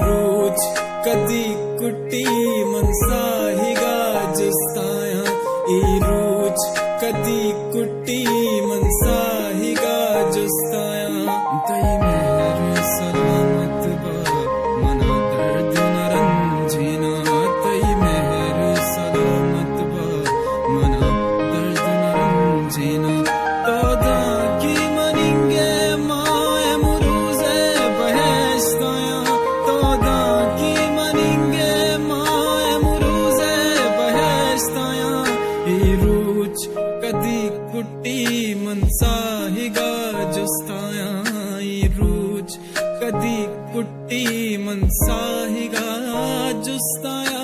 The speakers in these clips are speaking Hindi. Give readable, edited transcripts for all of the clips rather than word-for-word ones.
रूच कदी कुट्टी मनसा हिगा जुस्ताया रूच कदी कुट्टी मनसा हिगा जुस्ताया तई मेहर सलामत बा मना दर्द न रंजीना तई मेहर सलामत बा मना दर्द न रंजीना तोदा की मनिंगे माए मुरूजे बहश्ताया तोदा की मनिंगे माए मुरूजे बहश्ताया रूच कदी कुट्टी मनसा हिगा जुस्ताया रूच कदी कुट्टी मनसा हिगा जुस्ताया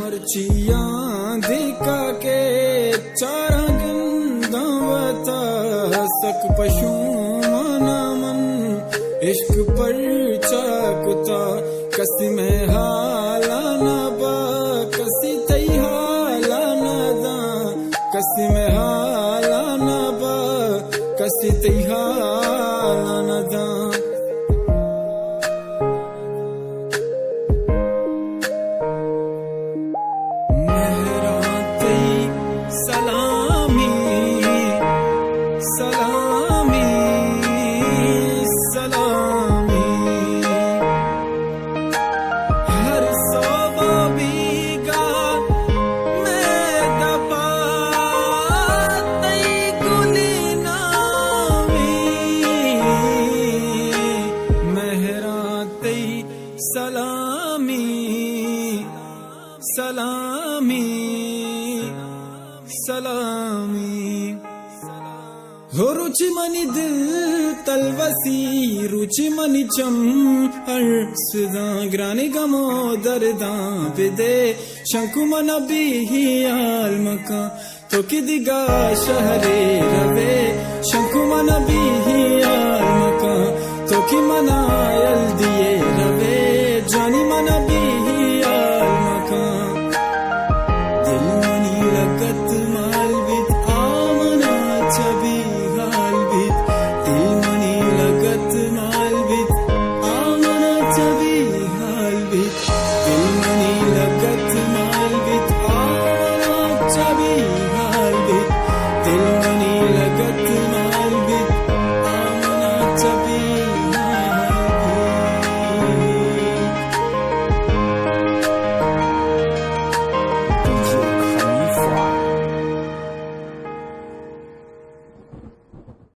मर्चियां दिखा के चारा गिंदावता सक पशु मना मन इश्क पर चाकुता कसी में हाला न बा कसी तई हाला न दा कसी में हाला न बा कसी तई हाला न दा सलामी सलामी सलामी हर सोबा बीगा मैं दबा तई गुली नामी मेहरा तई सलामी सलामी सलामी हो रुचि मनी दिल तलवसी रुचि मनी चम अर्सदा ग्रानी गमो दरदा बिदे शंकु मन भी आलमका तो कि दिगा शहरे रवे शंकु मन भी आलमका तो कि मना